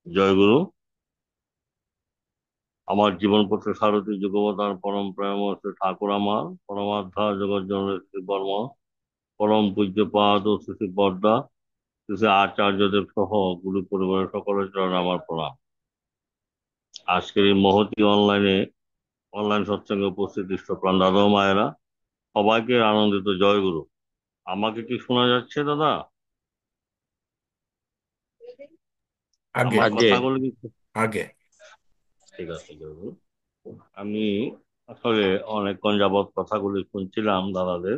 জয়গুরু। আমার জীবনপত্র সারথী যুগবতার পরম প্রেমা শ্রী ঠাকুর আমার পরমাধ্যা জগজ্জন শ্রী বর্ম পরম পূজ্যপাদ ও শ্রী বরদা শ্রী আচার্যদেব সহ গুরু পরিবারের সকলের চরণে আমার প্রণাম। আজকের এই মহতী অনলাইন সৎসঙ্গে উপস্থিত ইষ্টপ্রাণ দাদা ও মায়েরা, সবাইকে আনন্দিত জয়গুরু। আমাকে কি শোনা যাচ্ছে দাদা? আগে আমার আগে কথাগুলো কি আগে ঠিক আছে জয়গুরু? আমি আসলে অনেকক্ষণ যাবৎ কথাগুলি শুনছিলাম দাদাদের,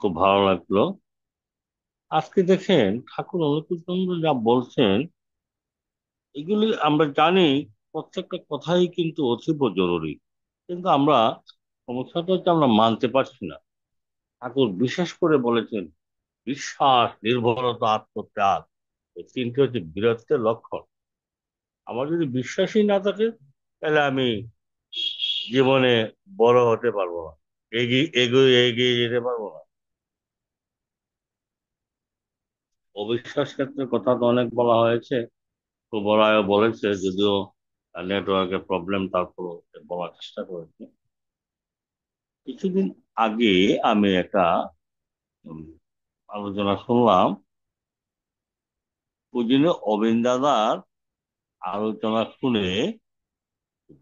খুব ভালো লাগলো। আজকে দেখেন ঠাকুর অনুকূলচন্দ্র যা বলছেন, এগুলি আমরা জানি, প্রত্যেকটা কথাই কিন্তু অতীব জরুরি, কিন্তু আমরা সমস্যাটা হচ্ছে আমরা মানতে পারছি না। ঠাকুর বিশেষ করে বলেছেন বিশ্বাস, নির্ভরতা, আত্মত্যাগ, এই তিনটি হচ্ছে বীরত্বের লক্ষণ। আমার যদি বিশ্বাসই না থাকে, তাহলে আমি জীবনে বড় হতে পারবো না, এগিয়ে এগিয়ে এগিয়ে যেতে পারবো না। অবিশ্বাস ক্ষেত্রে কথা তো অনেক বলা হয়েছে, শুভরায়ও বলেছে, যদিও নেটওয়ার্কের প্রবলেম, তারপর বলার চেষ্টা করেছি। কিছুদিন আগে আমি একটা উম, আলোচনা শুনলাম, ওই জন্য অবিন দাদার আলোচনা শুনে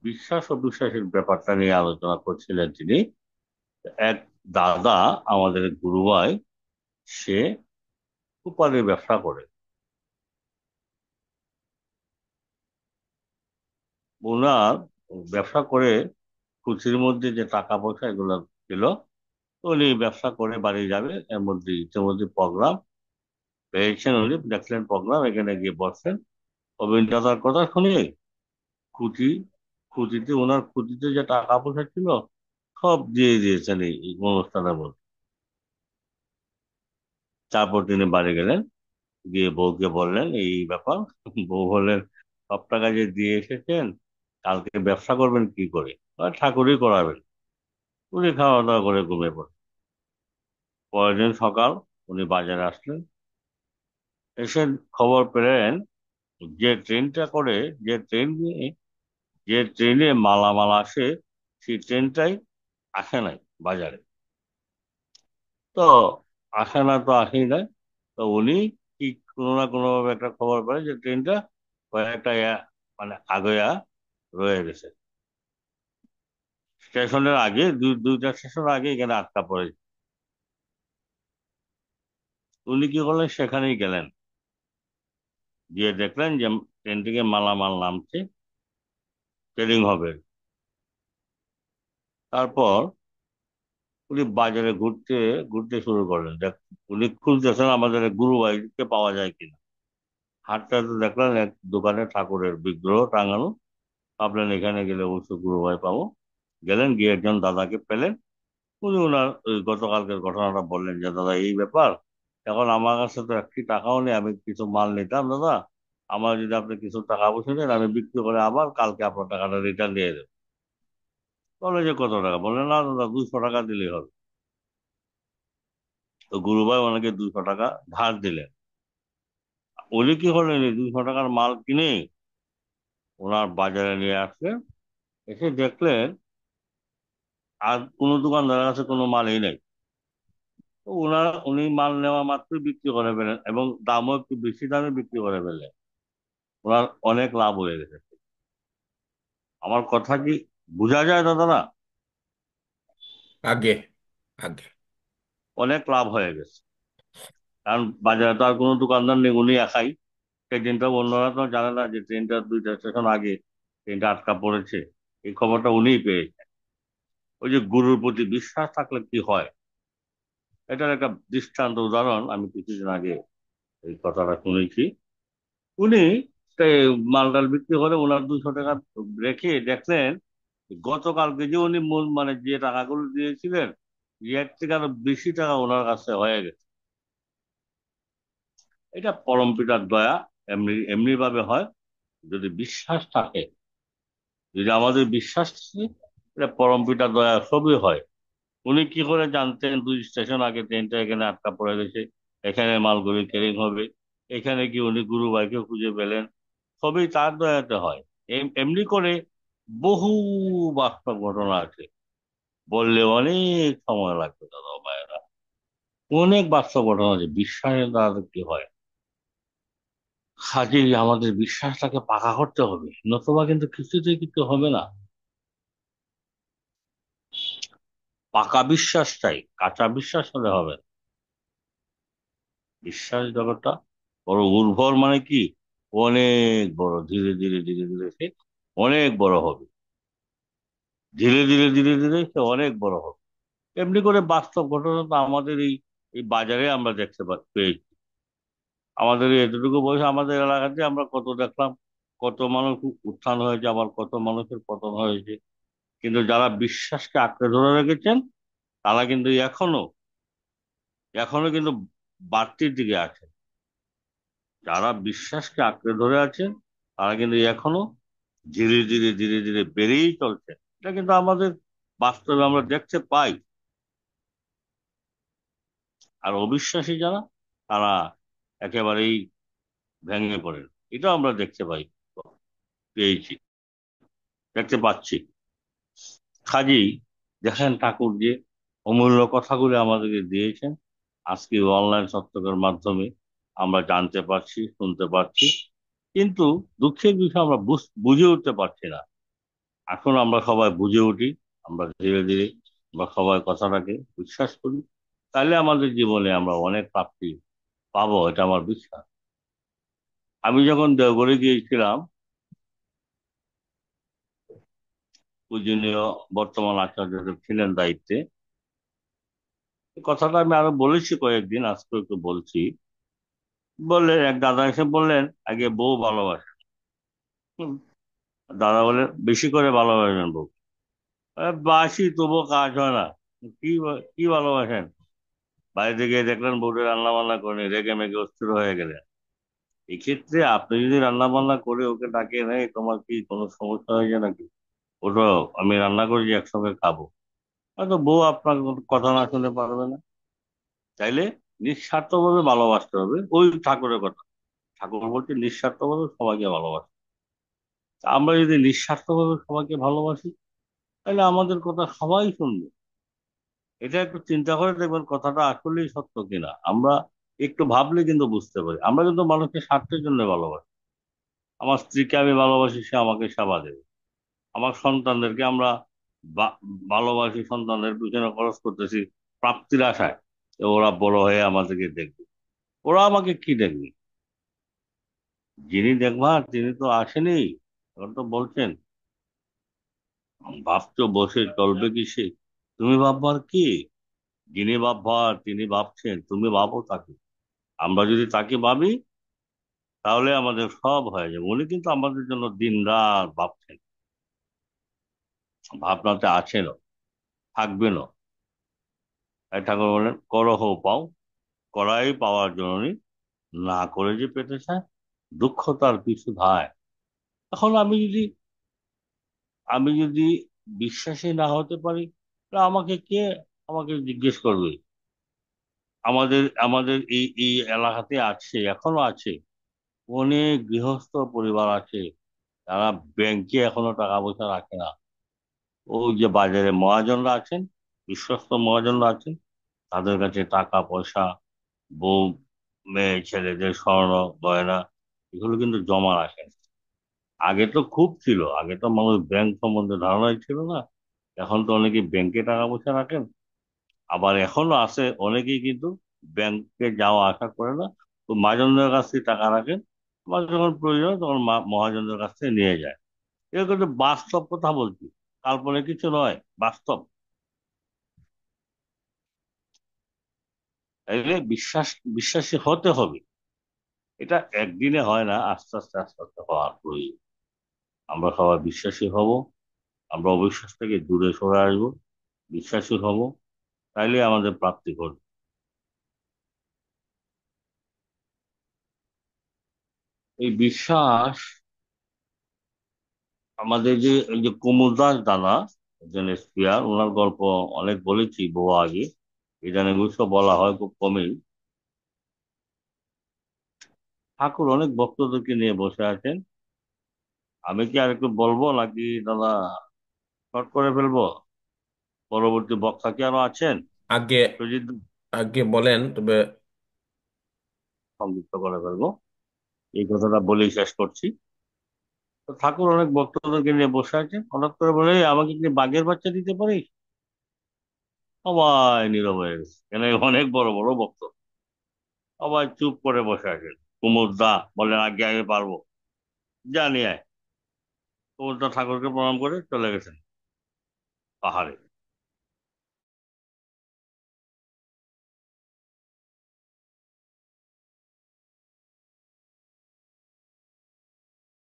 বিশ্বাস ও বিশ্বাসের ব্যাপারটা নিয়ে আলোচনা করছিলেন তিনি। এক দাদা, আমাদের গুরুভাই, সে সুপারির ব্যবসা করে। ওনার ব্যবসা করে খুশির মধ্যে যে টাকা পয়সা এগুলো ছিল, উনি ব্যবসা করে বাড়ি যাবে, এর মধ্যে ইতিমধ্যে প্রোগ্রাম পেয়েছেন, উনি দেখলেন প্রোগ্রাম, এখানে গিয়ে বসছেন। অভিনেতার কথা শুনে খুঁটি খুঁটিতে, ওনার খুঁটিতে যে টাকা পয়সা ছিল সব দিয়ে দিয়েছেন এই অনুষ্ঠানের মধ্যে। তারপর তিনি বাড়ি গেলেন, গিয়ে বউকে বললেন এই ব্যাপার। বউ বললেন, সব টাকা যে দিয়ে এসেছেন, কালকে ব্যবসা করবেন কি করে? ঠাকুরই করাবেন। উনি খাওয়া দাওয়া করে ঘুমিয়ে পড়েন। পরের দিন সকাল, উনি বাজারে আসলেন, এসে খবর পেলেন যে ট্রেনটা করে, যে ট্রেন নিয়ে, যে ট্রেনে মালামাল আসে, সেই ট্রেনটাই আসে নাই বাজারে। তো আসে না তো আসেই নাই। তো উনি কি কোনো না কোনো ভাবে একটা খবর পেলেন যে ট্রেনটা কয়েকটা মানে আগয়া রয়ে গেছে, স্টেশনের আগে, দুইটা স্টেশন আগে এখানে আটকা পড়েছে। উনি কি করলেন, সেখানেই গেলেন, গিয়ে দেখলেন যে ট্রেন থেকে মালামাল নামছে, ট্রেনিং হবে। তারপর উনি বাজারে ঘুরতে ঘুরতে শুরু করলেন, দেখ উনি খুঁজতেছেন আমাদের গুরু ভাইকে পাওয়া যায় কিনা। হাঁটতে হাঁটতে দেখলেন এক দোকানে ঠাকুরের বিগ্রহ টাঙানো, ভাবলেন এখানে গেলে অবশ্য গুরু ভাই পাবো। গেলেন, গিয়ে একজন দাদাকে পেলেন। উনি ওনার ওই গতকালকের ঘটনাটা বললেন যে দাদা এই ব্যাপার, এখন আমার কাছে তো একটি টাকাও নেই, আমি কিছু মাল নিতাম দাদা, আমার যদি আপনি কিছু টাকা পয়সা দেন, আমি বিক্রি করে আবার কালকে আপনার টাকাটা রিটার্ন দিয়ে দেবো। বলে যে কত টাকা? বললেন না দাদা, 200 টাকা দিলেই হবে। তো গুরুভাই ওনাকে 200 টাকা ধার দিলেন। উনি কি করলেন, এই 200 টাকার মাল কিনে ওনার বাজারে নিয়ে আসলেন। এসে দেখলেন আর কোনো দোকানদারের কাছে কোনো মালই নেই। তো উনি মাল নেওয়া মাত্রই বিক্রি করে ফেলেন, এবং দামও একটু বেশি দামে বিক্রি করে ফেললেন। ওনার অনেক লাভ হয়ে গেছে। আমার কথা কি বোঝা যায় দাদা না? আগে আগে অনেক লাভ হয়ে গেছে, কারণ বাজারে তো আর কোনো দোকানদার নেই, উনি একাই। সেই দিনটা অন্যরা তো জানে না যে ট্রেনটা দুইটা স্টেশন আগে ট্রেনটা আটকা পড়েছে, এই খবরটা উনিই পেয়েছেন। ওই যে গুরুর প্রতি বিশ্বাস থাকলে কি হয়, এটার একটা দৃষ্টান্ত উদাহরণ আমি কিছুদিন আগে এই কথাটা শুনেছি। উনি সেই মালটাল বিক্রি করে ওনার 200 টাকা রেখে দেখলেন গতকালকে যে উনি মূল মানে যে টাকাগুলো দিয়েছিলেন, এর থেকে আরো বেশি টাকা ওনার কাছে হয়ে গেছে। এটা পরম পিতার দয়া, এমনি এমনি ভাবে হয়, যদি বিশ্বাস থাকে, যদি আমাদের বিশ্বাস থাকে, এটা পরম পিতার দয়া, সবই হয়। উনি কি করে জানতেন 2 স্টেশন আগে ট্রেনটা এখানে আটকা পড়ে গেছে, এখানে মালগুলি ক্যারিং হবে? এখানে কি উনি গুরু ভাইকে খুঁজে পেলেন, সবই তার দয়াতে হয়। এমনি করে বহু বাস্তব ঘটনা আছে, বললে অনেক সময় লাগবে দাদা ভাইয়েরা। অনেক বাস্তব ঘটনা আছে, বিশ্বাসের দ্বারা কি হয়। কাজেই আমাদের বিশ্বাসটাকে পাকা করতে হবে, নতুবা কিন্তু কিছুতেই কিছু হবে না। পাকা বিশ্বাস চাই, কাঁচা বিশ্বাস হলে হবে না। বিশ্বাস জগৎটা বড় উর্বর, মানে কি, অনেক বড়, ধীরে ধীরে ধীরে ধীরে সে অনেক বড় হবে। ধীরে ধীরে ধীরে ধীরে সে অনেক বড় হবে। এমনি করে বাস্তব ঘটনা তো আমাদের এই এই বাজারে আমরা দেখতে পেয়েছি। আমাদের এই এতটুকু বয়সে আমাদের এলাকাতে আমরা কত দেখলাম, কত মানুষ উত্থান হয়েছে, আবার কত মানুষের পতন হয়েছে। কিন্তু যারা বিশ্বাসকে আঁকড়ে ধরে রেখেছেন, তারা কিন্তু এখনো এখনো কিন্তু বাড়তির দিকে আছে। যারা বিশ্বাসকে আঁকড়ে ধরে আছেন, তারা কিন্তু এখনো ধীরে ধীরে ধীরে ধীরে বেড়েই চলছে। এটা কিন্তু আমাদের বাস্তবে আমরা দেখতে পাই। আর অবিশ্বাসী যারা, তারা একেবারেই ভেঙে পড়েন। এটা আমরা দেখতে পাই, পেয়েছি, দেখতে পাচ্ছি। কাজেই দেখেন, ঠাকুর যে অমূল্য কথাগুলো আমাদেরকে দিয়েছেন, আজকে অনলাইন সত্যকের মাধ্যমে আমরা জানতে পারছি, শুনতে পারছি। কিন্তু দুঃখের বিষয়, আমরা বুঝে উঠতে পারছি না। এখন আমরা সবাই বুঝে উঠি, আমরা ধীরে ধীরে আমরা সবাই কথাটাকে বিশ্বাস করি, তাহলে আমাদের জীবনে আমরা অনেক প্রাপ্তি পাবো, এটা আমার বিশ্বাস। আমি যখন দেওঘরে গিয়েছিলাম, পূজনীয় বর্তমান আচার্য ছিলেন দায়িত্বে, এই কথাটা আমি আরো বলেছি কয়েকদিন, আজকে একটু বলছি। বললেন, এক দাদা এসে বললেন, আগে বউ ভালোবাসে। হুম, দাদা বলে, বেশি করে ভালোবাসেন বউ? বাসি, তবুও কাজ হয় না। কি ভালোবাসেন? বাড়িতে গিয়ে দেখলেন বউটা রান্না বান্না করেনি, রেগে মেগে অস্থির হয়ে গেলেন। এক্ষেত্রে আপনি যদি রান্না বান্না করে ওকে ডাকিয়ে নেই, তোমার কি কোনো সমস্যা হয়েছে নাকি? ওটা, আমি রান্না করেছি, একসঙ্গে খাবো। হয়তো বউ আপনার কথা না শুনে পারবে না। তাইলে নিঃস্বার্থভাবে ভালোবাসতে হবে, ওই ঠাকুরের কথা। ঠাকুর বলছে নিঃস্বার্থভাবে সবাইকে ভালোবাসে। তা আমরা যদি নিঃস্বার্থভাবে সবাইকে ভালোবাসি, তাহলে আমাদের কথা সবাই শুনবে। এটা একটু চিন্তা করে দেখবেন কথাটা আসলেই সত্য কিনা। আমরা একটু ভাবলে কিন্তু বুঝতে পারি, আমরা কিন্তু মানুষকে স্বার্থের জন্য ভালোবাসি। আমার স্ত্রীকে আমি ভালোবাসি, সে আমাকে সেবা দেবে। আমার সন্তানদেরকে আমরা বা- ভালোবাসি, সন্তানদের পিছনে খরচ করতেছি প্রাপ্তির আশায়, যে ওরা বড় হয়ে আমাদেরকে দেখবে। ওরা আমাকে কি দেখবে? যিনি দেখভার তিনি তো আসেনি। এখন তো বলছেন, ভাবছো বসে চলবে কি সে? তুমি ভাববার কি? যিনি ভাববার তিনি ভাবছেন, তুমি ভাবো তাকে। আমরা যদি তাকে ভাবি, তাহলে আমাদের সব হয়ে যাবে। উনি কিন্তু আমাদের জন্য দিন রাত ভাবছেন, ভাবনাতে আছেন, থাকবেন। তাই ঠাকুর বলেন, করহ পাও, করাই পাওয়ার জননী, না করে যে পেতে চায়, দুঃখ তার পিছু ধায়। এখন আমি যদি বিশ্বাসী না হতে পারি, তাহলে আমাকে কে আমাকে জিজ্ঞেস করবে? আমাদের আমাদের এই এলাকাতে আছে, এখনো আছে, অনেক গৃহস্থ পরিবার আছে, তারা ব্যাংকে এখনো টাকা পয়সা রাখে না। ওই যে বাজারে মহাজনরা আছেন, বিশ্বস্ত মহাজনরা আছেন, তাদের কাছে টাকা পয়সা, বউ, মেয়ে ছেলেদের স্বর্ণ গয়না, এগুলো কিন্তু জমা রাখেন। আগে তো খুব ছিল, আগে তো মানুষ ব্যাংক সম্বন্ধে ধারণাই ছিল না। এখন তো অনেকে ব্যাংকে টাকা পয়সা রাখেন। আবার এখনো আছে অনেকেই কিন্তু ব্যাংকে যাওয়া আসা করে না, তো মহাজনদের কাছ থেকে টাকা রাখেন। আবার যখন প্রয়োজন হয়, তখন মহাজনদের কাছ থেকে নিয়ে যায়। এটা কিন্তু বাস্তব কথা বলছি, কাল্পনিক কিছু নয়, বাস্তব। তাইলে বিশ্বাসী হতে হবে। এটা একদিনে হয় না, আস্তে আস্তে আস্তে আস্তে হওয়ার প্রয়োজন। আমরা সবাই বিশ্বাসী হব, আমরা অবিশ্বাস থেকে দূরে সরে আসবো, বিশ্বাসী হব, তাইলে আমাদের প্রাপ্তি ঘটবে। এই বিশ্বাস, আমাদের যে এই যে কুমুদ দাস দাদা, একজন স্পিয়ার, ওনার গল্প অনেক বলেছি বহু আগে, ইদানিং সব বলা হয় খুব কমই। ঠাকুর অনেক ভক্তদেরকে নিয়ে বসে আছেন, আমি কি আর একটু বলবো নাকি দাদা শর্ট করে ফেলবো? পরবর্তী বক্তা কি আরো আছেন? আগে সুজিত, আগে বলেন তবে। সংযুক্ত করে ফেলবো। এই কথাটা বলেই শেষ করছি। তো ঠাকুর অনেক ভক্তদেরকে নিয়ে বসে আছে, হঠাৎ করে বলে, "এই, আমাকে কি বাঘের বাচ্চা দিতে পারিস?" সবাই নীরব হয়ে গেছে, এখানে অনেক বড় বড় ভক্ত। সবাই চুপ করে বসে আছেন। কুমুদ দা বলেন, আগে আমি পারবো, জানি আয়। কুমুদ দা ঠাকুরকে প্রণাম করে চলে গেছেন পাহাড়ে।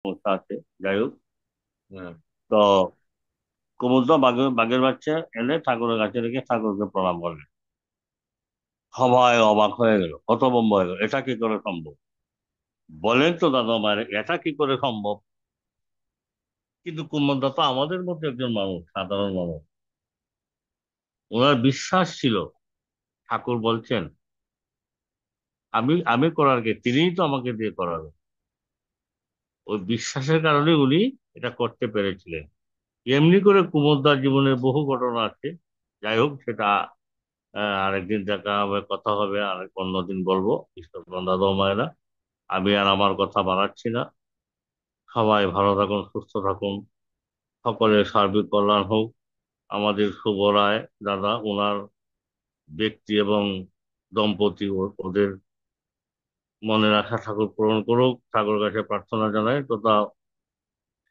সমস্যা আছে, যাই হোক। হ্যাঁ। তো কুমুদ দা বাঘের বাচ্চা এনে ঠাকুরের কাছে রেখে ঠাকুরকে প্রণাম করলেন। সবাই অবাক হয়ে গেল, হতভম্ব হয়ে গেল, এটা কি করে সম্ভব? বলেন তো দাদা মায়ের, এটা কি করে সম্ভব? কিন্তু কুমুদ দা তো আমাদের মধ্যে একজন মানুষ, সাধারণ মানুষ। ওনার বিশ্বাস ছিল, ঠাকুর বলছেন আমি আমি করার কে, তিনিই তো আমাকে দিয়ে করাবেন। ওই বিশ্বাসের কারণে উনি এটা করতে পেরেছিলেন। এমনি করে কুমোরদার জীবনে বহু ঘটনা আছে। যাই হোক, সেটা আরেকদিন দেখা হবে, কথা হবে, আরেক অন্যদিন বলবো। ঈশ্বর দাদা মায়েরা, আমি আর আমার কথা বাড়াচ্ছি না। সবাই ভালো থাকুন, সুস্থ থাকুন, সকলের সার্বিক কল্যাণ হোক। আমাদের শুভ রায় দাদা, ওনার ব্যক্তি এবং দম্পতি, ওদের মনের আশা ঠাকুর পূরণ করুক, ঠাকুর কাছে প্রার্থনা জানাই তথা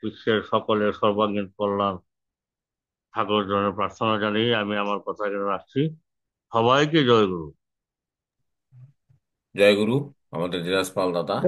বিশ্বের সকলের সর্বাঙ্গীন কল্যাণ ঠাকুরের জন্য প্রার্থনা জানিয়ে আমি আমার কথা এখানে রাখছি। সবাইকে জয় গুরু। জয় গুরু। আমাদের দিনাজপাল দাদা।